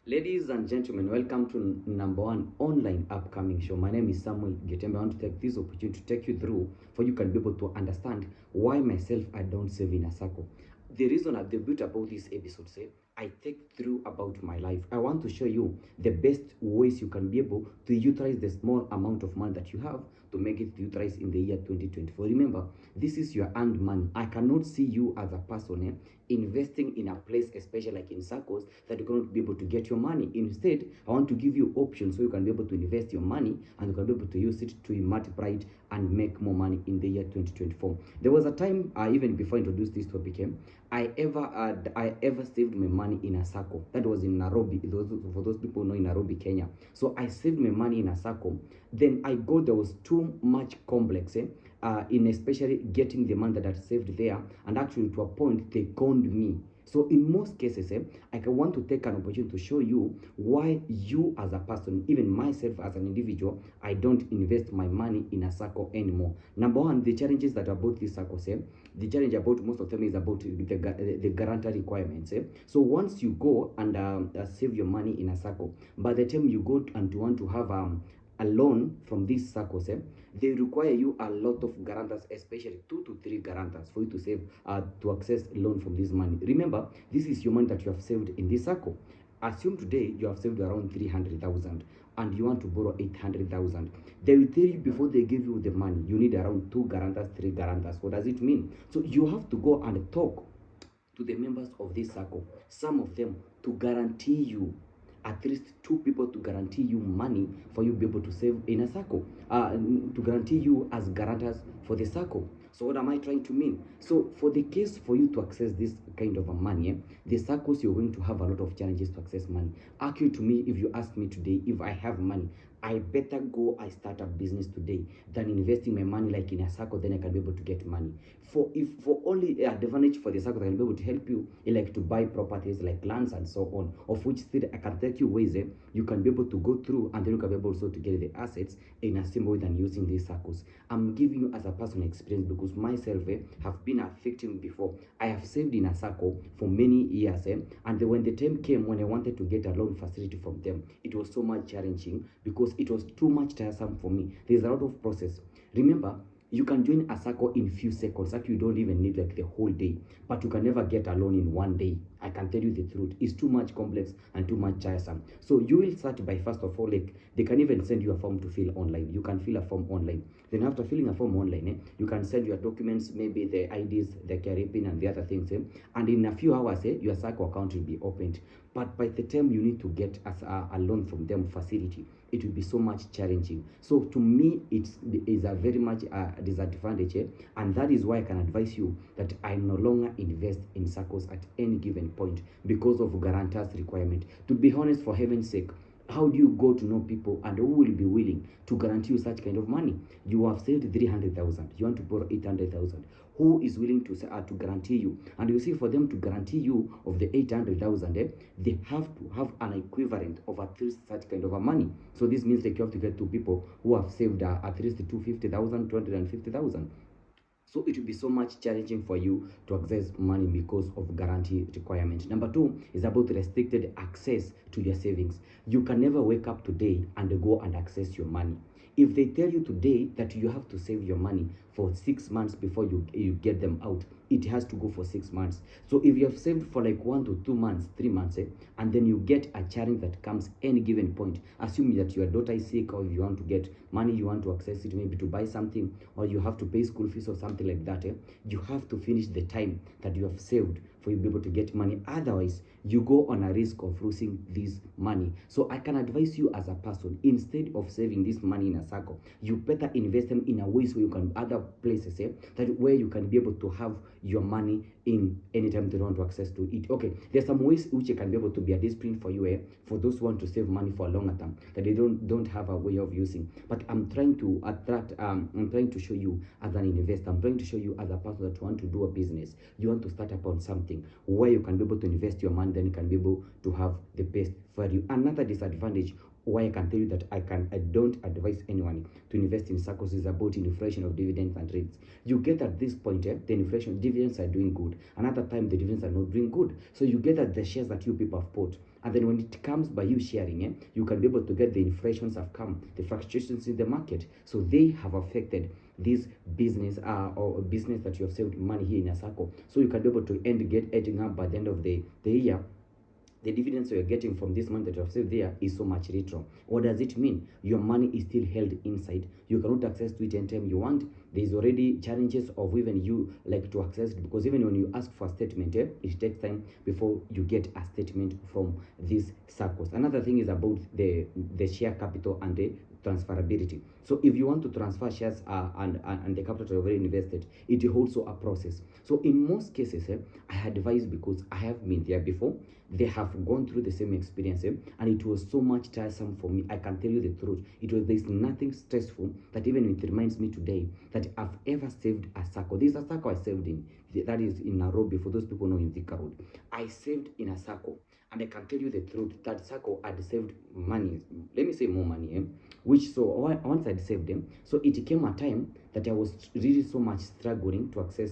Ladies and gentlemen, welcome to number one online upcoming show. My name is Samuel Getembe. I want to take this opportunity to take you through for you can be able to understand why myself I don't save in a circle. The reason I debut about this episode, say, I take through about my life. I want to show you the best ways you can be able to utilize the small amount of money that you have to make it utilize in the year 2024. Remember, this is your earned money. I cannot see you as a person investing in a place, especially like in circles, that you're going to be able to get your money. Instead, I want to give you options so you can be able to invest your money and you can be able to use it to multiply it and make more money in the year 2024. There was a time, even before I introduced this topic, I ever saved my money in a circle. That was in Nairobi. For those people who know in Nairobi, Kenya. So I saved my money in a circle. Then I got there was too much complex. In especially getting the money that I saved there, and actually to a point they conned me. So in most cases, I can want to take an opportunity to show you why you as a person, even myself as an individual, I don't invest my money in a circle anymore. Number one, the challenges that are about this circle, the challenge about most of them is about the guarantor requirements. So once you go and save your money in a circle, by the time you go and want to have a loan from these circles, they require you a lot of guarantors, especially 2 to 3 guarantors for you to save to access loan from this money. Remember, this is your money that you have saved in this circle. Assume today you have saved around 300,000 and you want to borrow 800,000. They will tell you before they give you the money, you need around 2 guarantors, 3 guarantors. What does it mean? So you have to go and talk to the members of this circle, some of them to guarantee you at least 2 people to guarantee you money for you to be able to save in a circle, to guarantee you as guarantors for the circle. So what am I trying to mean? So for the case for you to access this kind of a money, the circles you're going to have a lot of challenges to access money. Actually, to me, if you ask me today, if I have money, I better go I start a business today than investing my money like in a circle, then I can be able to get money. For only advantage for the circle that can be able to help you like to buy properties like lands and so on, of which still I can take you ways you can be able to go through and then you can be able also to get the assets in a simple way than using these circles. I'm giving you as a personal experience because myself have been a victim before. I have saved in a circle for many years and when the time came when I wanted to get a loan facility from them, it was so much challenging because it was too much tiresome for me. There's a lot of process. Remember, you can join a circle in few seconds. Actually, you don't even need like the whole day, but you can never get a loan in one day. I can tell you the truth. It's too much complex and too much tiresome. So you will start by, first of all, like they can even send you a form to fill online. You can fill a form online. Then after filling a form online, you can send your documents, maybe the IDs, the carry and the other things. And in a few hours, your circle account will be opened. But by the time you need to get as a loan from them facility, it will be so much challenging. So to me, it is a very much disadvantage, and that is why I can advise you that I no longer invest in circles at any given point because of guarantors requirement. To be honest, for heaven's sake, how do you go to know people and who will be willing to guarantee you such kind of money? You have saved 300,000, you want to borrow 800,000. Who is willing to guarantee you? And you see, for them to guarantee you of the 800,000, they have to have an equivalent of at least such kind of a money. So this means like you have to get 2 people who have saved at least 250,000, 250,000. So it will be so much challenging for you to access money because of guarantee requirement. Number two is about restricted access to your savings. You can never wake up today and go and access your money. If they tell you today that you have to save your money for 6 months before you get them out, it has to go for 6 months. So if you have saved for like 1 to 2 months, 3 months, and then you get a challenge that comes any given point, assuming that your daughter is sick, or if you want to get money, you want to access it maybe to buy something, or you have to pay school fees or something like that, you have to finish the time that you have saved for you to be able to get money. Otherwise, you go on a risk of losing this money. So I can advise you as a person, instead of saving this money in a circle, you better invest them in a way so you can other places that where you can be able to have your money in anytime they want to access to it. Okay, there's some ways which it can be able to be a discipline for you for those who want to save money for a longer term that they don't have a way of using. But I'm trying to I'm trying to show you as an investor, I'm trying to show you as a person that want to do a business, you want to start upon something where you can be able to invest your money, then you can be able to have the best value. Another disadvantage why I can tell you that I don't advise anyone to invest in circles is about inflation of dividends and rates. You get at this point, the inflation dividends are doing good. Another time the dividends are not doing good. So you get that the shares that you people have bought And then when it comes by you sharing, you can be able to get the inflations have come, the fluctuations in the market. So they have affected this business or business that you have saved money here in a Sacco. So you can be able to get edging up by the end of the year. The dividends you're getting from this money that you have saved there is so much retro. What does it mean? Your money is still held inside. You cannot access to it anytime you want. There's already challenges of even you like to access it, because even when you ask for a statement, it takes time before you get a statement from these circles. Another thing is about the share capital and the transferability. So if you want to transfer shares and the capital you already invested, it is also a process. So in most cases, I advise, because I have been there before, they have gone through the same experience, and it was so much tiresome for me. I can tell you the truth. There's nothing stressful that even it reminds me today that I've ever saved a Sacco. This is a Sacco I saved in, that is in Nairobi, for those people know in Thika Road. I saved in a Sacco, and I can tell you the truth that Sacco had saved money, let me say more money, which, so once I'd saved them, so it came a time that I was really so much struggling to access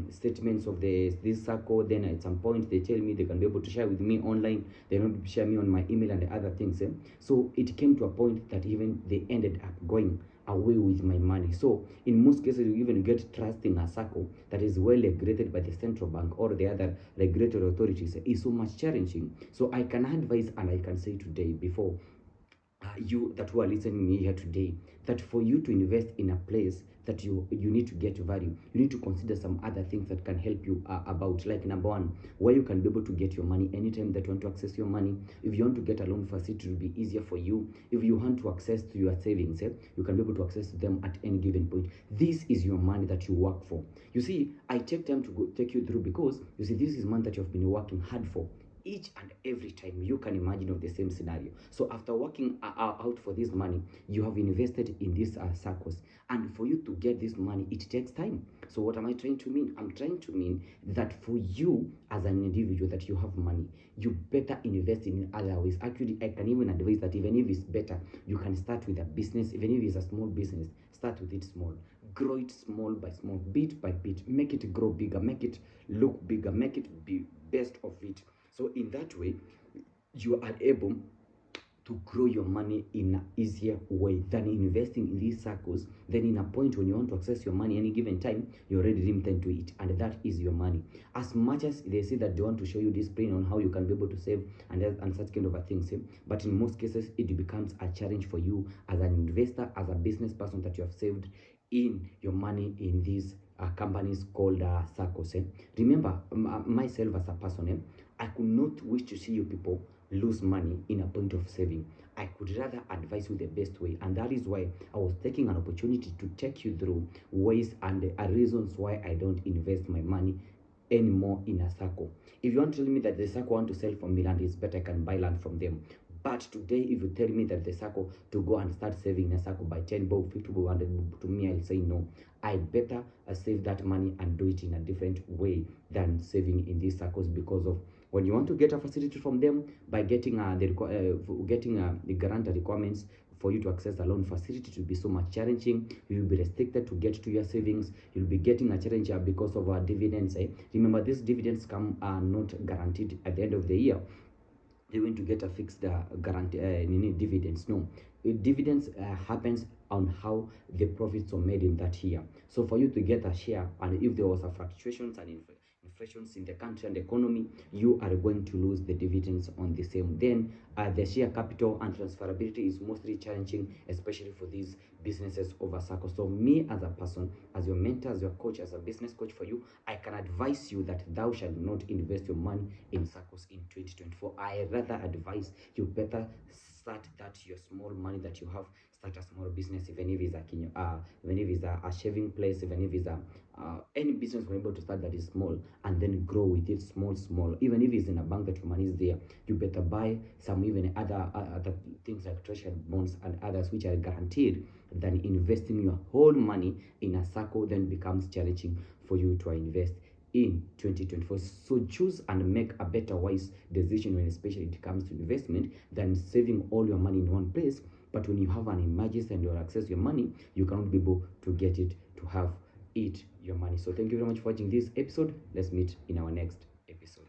statements of this Sacco. Then at some point they tell me they can be able to share with me online, they don't share me on my email and the other things, so it came to a point that even they ended up going away with my money. So in most cases, you even get trust in a Sacco that is well regulated by the central bank or the other regulatory authorities is so much challenging. So I can advise, and I can say today, before you that who are listening me here today, that for you to invest in a place that you need to get value, you need to consider some other things that can help you about, like number one, where you can be able to get your money anytime that you want to access your money. If you want to get a loan facility, it will be easier for you. If you want to access to your savings, you can be able to access them at any given point. This is your money that you work for. You see, I take time to take you through, because you see, this is money that you have been working hard for each and every time you can imagine of the same scenario. So after working out for this money, you have invested in these circles, and for you to get this money, it takes time. So what am I trying to mean? I'm trying to mean that for you as an individual that you have money, you better invest in other ways. Actually, I can even advise that even if it's better, you can start with a business. Even if it's a small business, start with it small, grow it small by small, bit by bit, make it grow bigger, make it look bigger, make it be best of it. So in that way, you are able to grow your money in an easier way than investing in these circles. Then in a point when you want to access your money any given time, you're already limited to it, and that is your money. As much as they say that they want to show you discipline on how you can be able to save and such kind of a things, but in most cases it becomes a challenge for you as an investor, as a business person, that you have saved in your money in these companies called Saccos. Remember, myself as a person, I could not wish to see you people lose money in a point of saving. I could rather advise you the best way, and that is why I was taking an opportunity to take you through ways and reasons why I don't invest my money anymore in a Sacco. If you want to tell me that the Sacco want to sell for me land, it's better I can buy land from them. But today, if you tell me that the Sacco to go and start saving a Sacco by 10 bob, 50 bob, 100 bob, to me, I'll say no. I better save that money and do it in a different way than saving in these Saccos, because of when you want to get a facility from them by getting the guarantor requirements for you to access a loan facility, to be so much challenging. You will be restricted to get to your savings. You'll be getting a challenge because of our dividends. Remember, these dividends come are not guaranteed at the end of the year. They're going to get a fixed guarantee dividends. No, dividends happens on how the profits are made in that year. So for you to get a share, and if there was a fluctuations and inflations in the country and the economy, you are going to lose the dividends on the same. Then the share capital and transferability is mostly challenging, especially for these businesses over Sacco. So me as a person, as your mentor, as your coach, as a business coach for you, I can advise you that thou shalt not invest your money in Saccos in 2024. I rather advise you better start that your small money that you have, start a small business, even if it's even if it's a shaving place, even if it's any business you're able to start that is small, and then grow with it small. Even if it's in a bank that your money is there, you better buy some even other things like treasury bonds and others which are guaranteed, than investing your whole money in a Sacco. Then becomes challenging for you to invest in 2024. So choose and make a better wise decision when especially it comes to investment, than saving all your money in one place. But when you have an emergency and you access your money, you cannot be able to get it, to have it your money. So thank you very much for watching this episode. Let's meet in our next episode.